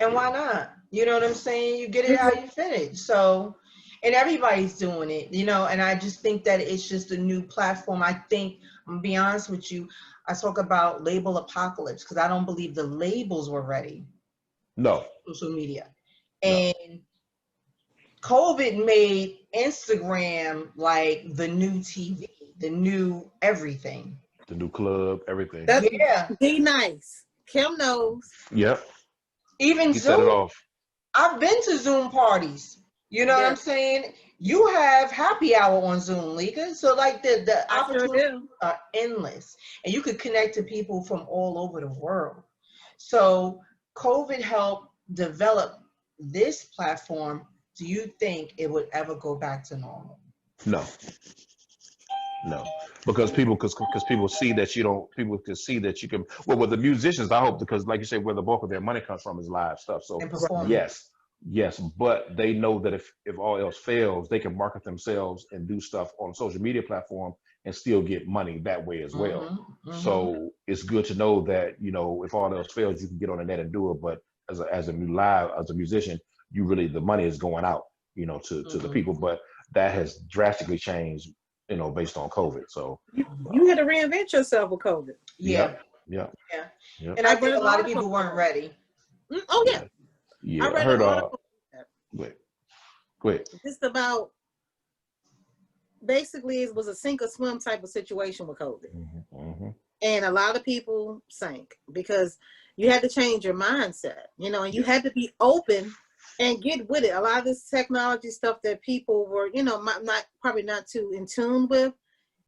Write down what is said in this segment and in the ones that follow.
And why not? You know what I'm saying? You get it how you finish. So, and everybody's doing it, and I just think that it's just a new platform. I think, I'm gonna be honest with you, I talk about label apocalypse because I don't believe the labels were ready. No. Social media. No. And COVID made Instagram like the new TV, the new everything. The new club, everything. That's Yeah. be nice. Kim knows. Yep. Even He set it Zoom. off. I've been to Zoom parties. You know what I'm saying? You have happy hour on Zoom, Lika. So like the opportunities are endless. And you could connect to people from all over the world. So COVID helped develop this platform. Do you think it would ever go back to normal? No. No, because people see that you don't. People can see that you can. Well, with the musicians, I hope, because like you say, where the bulk of their money comes from is live stuff. So yes, but they know that if all else fails, they can market themselves and do stuff on a social media platform and still get money that way as well. So it's good to know that if all else fails, you can get on the net and do it. But as a musician, the money is going out, to the people. But that has drastically changed, based on COVID. So you had to reinvent yourself with COVID. Yeah. And I think a lot of people weren't ready. Oh yeah. Yeah. I heard. Wait. Just about. Basically, it was a sink or swim type of situation with COVID, and a lot of people sank because you had to change your mindset, and you had to be open and get with it. A lot of this technology stuff that people were, probably not too in tune with.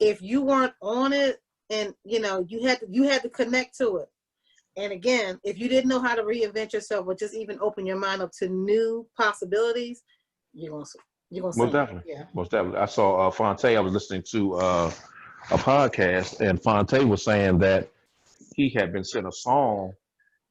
If you weren't on it, and you had to connect to it. And again, if you didn't know how to reinvent yourself or just even open your mind up to new possibilities, you're gonna most definitely. Yeah. Most definitely. I saw Fonte. I was listening to a podcast, and Fonte was saying that he had been sent a song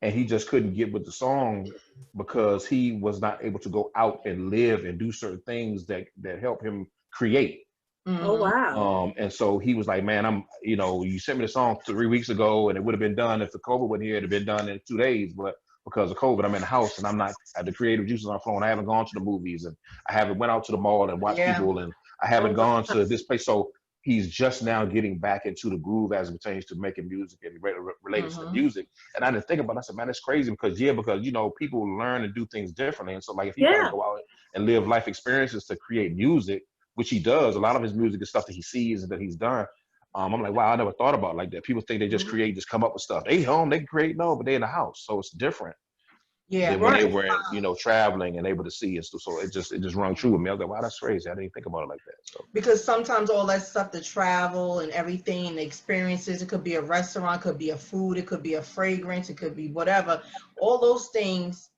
and he just couldn't get with the song because he was not able to go out and live and do certain things that help him create. Oh wow. And so he was like, man, you sent me the song 3 weeks ago and it would have been done if the COVID wasn't here, it'd have been done in 2 days. But because of COVID, I'm in the house and I'm not, the creative juices are flowing. I haven't gone to the movies and I haven't went out to the mall and watched people, and I haven't gone to this place. So he's just now getting back into the groove as it pertains to making music and related to the music. And I didn't think about it. I said, man, it's crazy because people learn and do things differently. And so like if he got to go out and live life experiences to create music, which he does, a lot of his music is stuff that he sees and that he's done. I'm like, wow, I never thought about it like that. People think they just create, just come up with stuff. They home, they can create, no, but they in the house. So it's different. Yeah. Than when they were, traveling and able to see and stuff. So it just rung true with me. I was like, wow, that's crazy. I didn't think about it like that. So because sometimes all that stuff, the travel and everything, the experiences, it could be a restaurant, could be a food, it could be a fragrance, it could be whatever. All those things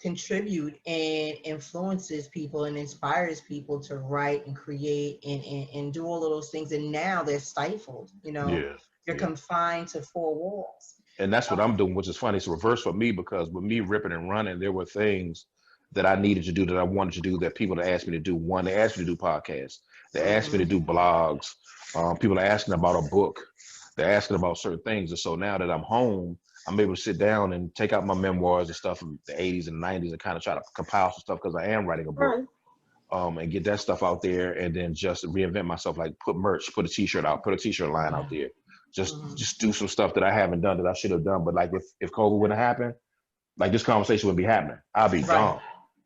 contribute and influences people and inspires people to write and create and do all of those things. And now they're stifled, you're confined to four walls. And that's what I'm doing, which is funny. It's reverse for me because with me ripping and running, there were things that I needed to do, that I wanted to do, that people had asked me to do. One, they asked me to do podcasts. They asked me to do blogs. People are asking about a book. They're asking about certain things. And so now that I'm home, I'm able to sit down and take out my memoirs and stuff from the 80s and 90s and kind of try to compile some stuff because I am writing a book. And get that stuff out there and then just reinvent myself, like put merch, put a t-shirt out, put a t-shirt line out there. Just do some stuff that I haven't done that I should have done. But like if COVID wouldn't happen, like this conversation wouldn't be happening. I'll be gone.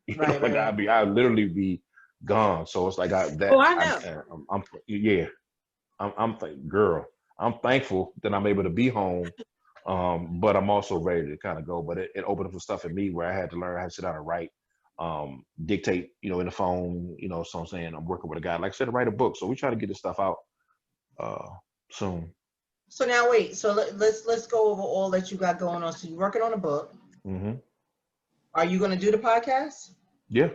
I'd literally be gone. So it's like I know. I'm like, girl, I'm thankful that I'm able to be home. But I'm also ready to kind of go. But it opened up some stuff in me where I had to learn how to sit down and write, dictate, in the phone, so I'm saying I'm working with a guy, like I said, to write a book. So we try to get this stuff out soon. So now wait, so let's go over all that you got going on. So you're working on a book. Mm-hmm. Are you going to do the podcast? Yeah.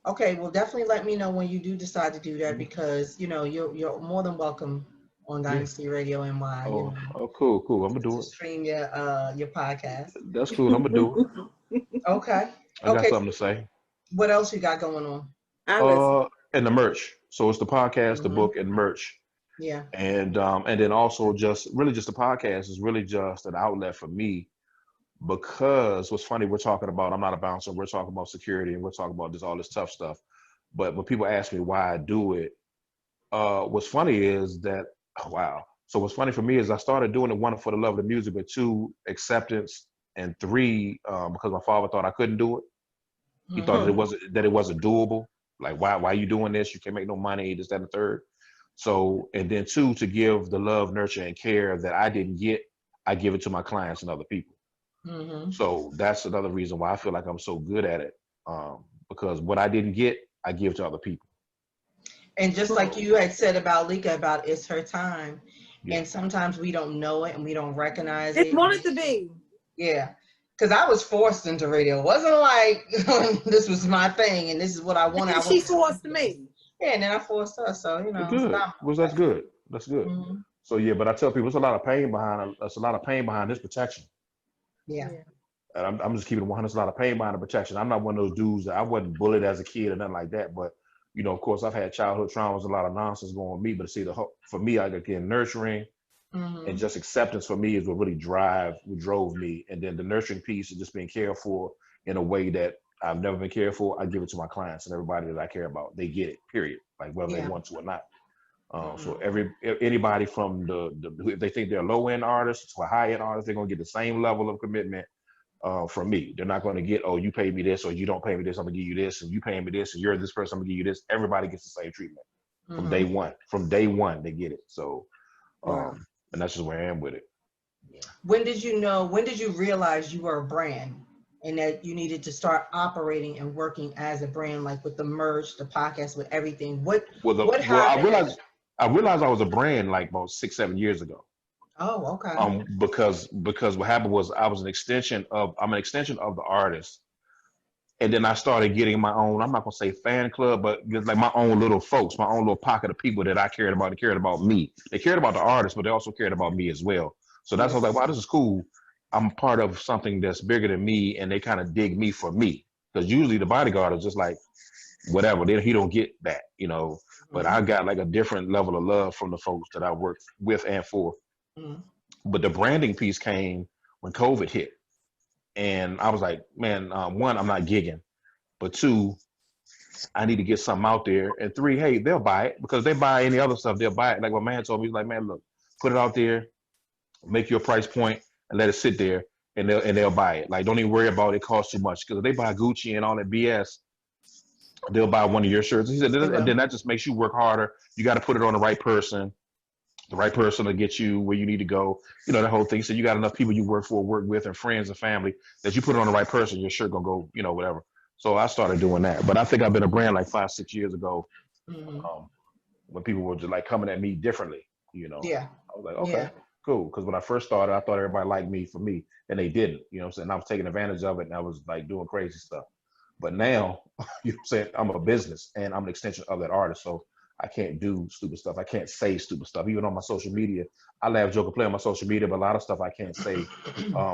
Okay, well, definitely let me know when you do decide to do that because you're more than welcome on Dynasty Radio NY. Oh, cool. I'm gonna do it. Stream your podcast. That's cool. I'm gonna do it. Okay. I got something to say. What else you got going on? And the merch. So it's the podcast, the book, and merch. Yeah. And then also just the podcast is really just an outlet for me because what's funny, we're talking about, I'm not a bouncer, we're talking about security and we're talking about all this tough stuff. But when people ask me why I do it, what's funny is that, oh, wow. So what's funny for me is I started doing it, one, for the love of the music, but two, acceptance, and three, because my father thought I couldn't do it. He thought that it wasn't doable. Like, why are you doing this? You can't make no money, this, that, and the third. So, and then two, to give the love, nurture, and care that I didn't get, I give it to my clients and other people. So that's another reason why I feel like I'm so good at it, because what I didn't get, I give to other people. And just like you had said about Lika, about it's her time. Yeah. And sometimes we don't know it and we don't recognize it. It wanted to be. Yeah. Because I was forced into radio. It wasn't like this was my thing and this is what I wanted. And she forced me. Yeah, and then I forced her. So, you know. Good. Well, that's good. That's good. So, yeah, but I tell people, there's a lot of pain behind it. There's a lot of pain behind this protection. Yeah. And I'm just keeping it 100. There's a lot of pain behind the protection. I'm not one of those dudes that I wasn't bullied as a kid or nothing like that. But, you know, of course, I've had childhood traumas, a lot of nonsense going on with me. But see, for me, again, nurturing and just acceptance for me is what really drove me. And then the nurturing piece is just being cared for in a way that I've never been cared for. I give it to my clients and everybody that I care about. They get it, period. Like whether they want to or not. So anybody from if they think they're a low end artist to a high end artist, they're gonna get the same level of commitment from me. They're not gonna get, oh, you pay me this or you don't pay me this, I'm gonna give you this, and you pay me this and you're this person, I'm gonna give you this. Everybody gets the same treatment from day one. From day one, they get it. So and that's just where I am with it. When did you realize you were a brand and that you needed to start operating and working as a brand, like with the merch, the podcast, with everything? What happened? I realized I was a brand like about 6-7 years ago. Oh, okay. Because what happened was I'm an extension of the artist. And then I started getting my own, I'm not gonna say fan club, but just like my own little folks, my own little pocket of people that I cared about. They cared about me. They cared about the artist, but they also cared about me as well. So that's why I was like, wow, this is cool. I'm part of something that's bigger than me, and they kind of dig me for me. Because usually the bodyguard is just like, whatever, he don't get that, you know. But I got like a different level of love from the folks that I work with and for. But the branding piece came when COVID hit. And I was like, man, one, I'm not gigging. But two, I need to get something out there. And three, hey, they'll buy it. Because they buy any other stuff, they'll buy it. Like my man told me, he's like, man, look, put it out there, make your price point, and let it sit there, and they'll buy it. Like, don't even worry about it costs too much. Because if they buy Gucci and all that BS, they'll buy one of your shirts. He said, and then that just makes you work harder. You got to put it on the right person to get you where you need to go. You know, the whole thing. So you got enough people you work with, and friends and family that you put it on the right person, your shirt gonna go, you know, whatever. So I started doing that. But I think I've been a brand like 5-6 years ago, when people were just like coming at me differently, you know. Yeah. I was like, okay, cool. Because when I first started, I thought everybody liked me for me, and they didn't. You know what I'm saying? I was taking advantage of it, and I was like doing crazy stuff. But now, you know what I'm saying, I'm a business and I'm an extension of that artist. So I can't do stupid stuff. I can't say stupid stuff. Even on my social media, I laugh, joke, and play on my social media, but a lot of stuff I can't say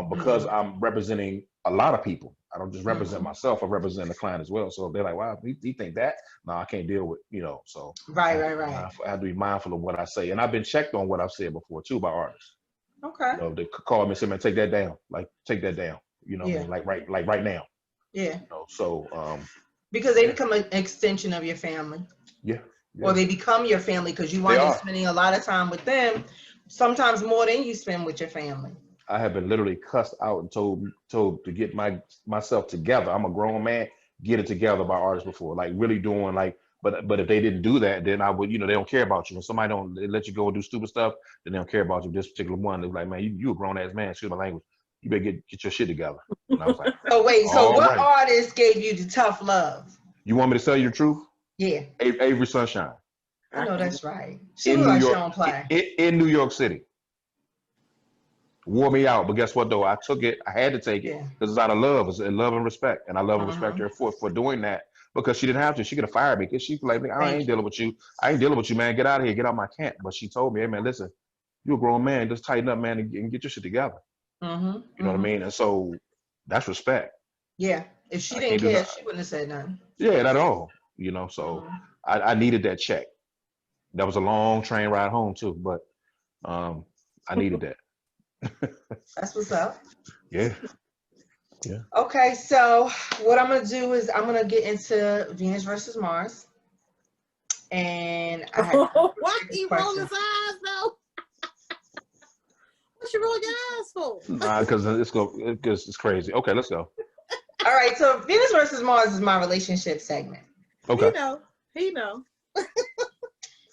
because I'm representing a lot of people. I don't just represent myself, I represent the client as well. So they're like, wow, you think that? No, I can't deal with, you know, so. Right. I have to be mindful of what I say. And I've been checked on what I've said before too by artists. Okay. You know, they call me and say, man, take that down. Like, take that down. You know what I mean? Like right now. Yeah. You know, so because they become an extension of your family. Yeah. Or they become your family because you wind up spending a lot of time with them, sometimes more than you spend with your family. I have been literally cussed out and told to get myself together. I'm a grown man, get it together by artists before, like really doing like. But if they didn't do that, then I would, you know, they don't care about you. When somebody don't let you go and do stupid stuff, then they don't care about you. This particular one, they're like, man, you a grown ass man, excuse my language. You better get your shit together. And I was like, so wait, what artist gave you the tough love? You want me to tell you the truth? Yeah. Avery Sunshine. I know that's right. She was like she don't play. In New York City. Wore me out, but guess what though? I took it. I had to take it because it's out of love. It's love and respect, and I love and respect her for doing that because she didn't have to. She could have fired me because she like, I ain't dealing with you. I ain't dealing with you, man. Get out of here. Get out my camp. But she told me, hey man, listen, you a grown man. Just tighten up, man, and get your shit together. You know what I mean? And so that's respect. Yeah. If she didn't care, she wouldn't have said nothing. Yeah, not at all. You know, so I needed that check. That was a long train ride home too, but I needed that. That's what's up. Yeah. Yeah. Okay, so what I'm gonna do is I'm gonna get into Venus versus Mars, and I had Why this he roll question. his eyes though? What you roll your eyes for? Nah, because it's crazy. Okay, let's go. All right, so Venus versus Mars is my relationship segment. Okay. He know.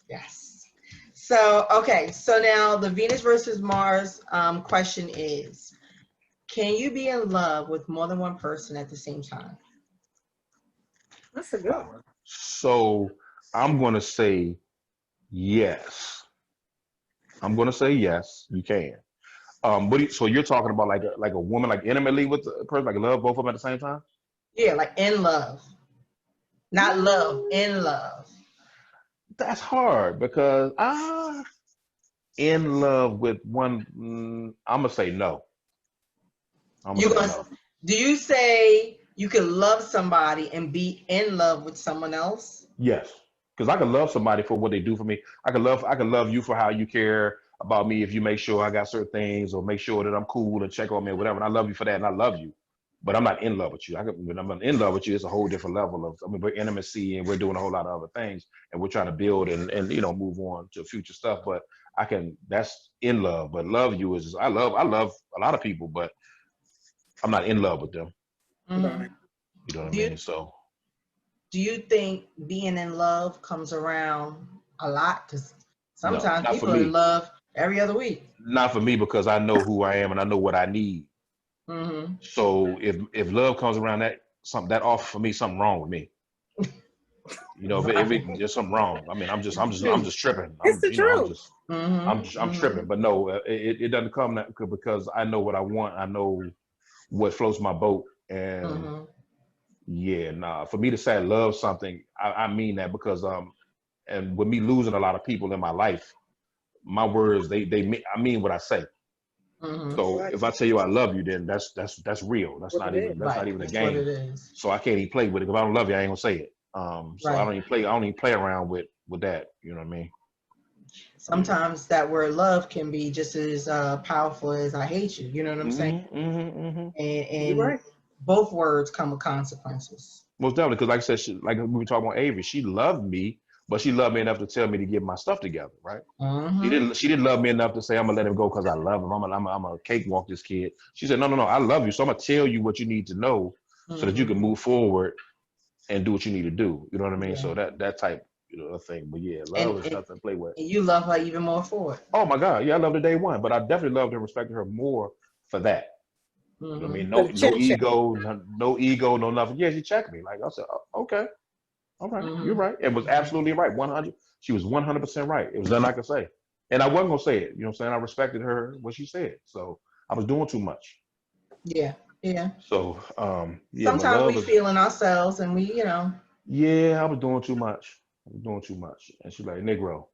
Yes. So okay, so now the Venus versus Mars question is: can you be in love with more than one person at the same time? That's a good one. So I'm gonna say yes. I'm gonna say yes. You can. So you're talking about like a woman like intimately with a person, like love both of them at the same time? Yeah, like in love, not love, in love. That's hard because in love with one. I'm gonna say no. I'm gonna You say gonna no. do you say you can love somebody and be in love with someone else? Yes, because I could love somebody for what they do for me. I could love you for how you care about me if you make sure I got certain things or make sure that I'm cool and check on me or whatever. And I love you for that, and I love you. But I'm not in love with you. When I'm in love with you, it's a whole different level of. I mean, we're intimacy and we're doing a whole lot of other things, and we're trying to build and move on to future stuff. But I can. That's in love. But love you is I love a lot of people, but I'm not in love with them. Mm-hmm. You know what I Do you mean? So do you think being in love comes around a lot? Because no, sometimes not for people are in me. love every other week. Not for me because I know who I am and I know what I need. Mm-hmm. So if love comes around that something that off for me, something wrong with me. If Right. it there's something wrong. I mean, I'm True. just tripping. It's the truth. I'm Mm-hmm. tripping. But no, it doesn't come that because I know what I want. I know what floats my boat. And Mm-hmm. yeah, nah. For me to say I love something, I mean that because and with me losing a lot of people in my life, my words I mean what I say. Mm-hmm. So Right. if I tell you I love you, then that's real. That's What not it is. even Right. a That's what game. it is. So I can't even play with it. If I don't love you, I ain't gonna say it. So Right. I don't even play around with that. You know what I mean? Yeah. Sometimes that word love can be just as powerful as I hate you. You know what I'm saying? Mm-hmm. You're And right. both words come with consequences. Most definitely, because like I said, like we were talking about Avery, she loved me, but she loved me enough to tell me to get my stuff together, right? Mm-hmm. She didn't love me enough to say I'm gonna let him go because I love him. I'm a cakewalk this kid. She said, no, I love you, so I'm gonna tell you what you need to know so that you Mm-hmm. can move forward and do what you need to do. You know what I mean? Yeah. So that type, thing. But yeah, And, love is and nothing to play with. and you love her even more for it. Oh my God, yeah, I loved her day one, but I definitely loved her and respected her more for that. You know what I Mm-hmm. mean? For No, the chin check. no ego, no nothing. Yeah, she checked me. Like I said, oh, okay, all right, you're Mm-hmm. right. It was absolutely right. 100. She was 100% right. It was nothing I could say, and I wasn't gonna say it. You know what I'm saying? I respected her what she said. So I was doing too much. Yeah. Yeah. So yeah, but Sometimes we love is feel in ourselves and we. yeah, I was doing too much. I was doing too much, and she's like Negro.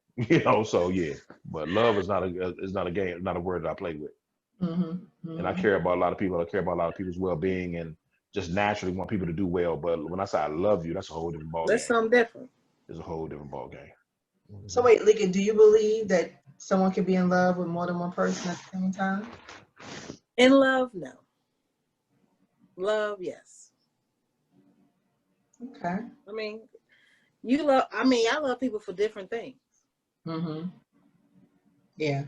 So yeah, but love is not a game. It's not a word that I play with. Mm-hmm. And I Mm-hmm. care about a lot of people. I care about a lot of people's well-being and just naturally want people to do well. But when I say I love you, that's a whole different ball That's game. something different. It's a whole different ball game. So Mm-hmm. wait, Lika, do you believe that someone can be in love with more than one person at the same time? In love, no. Love, yes. Okay. I mean, I love people for different things. Mm-hmm. Yeah.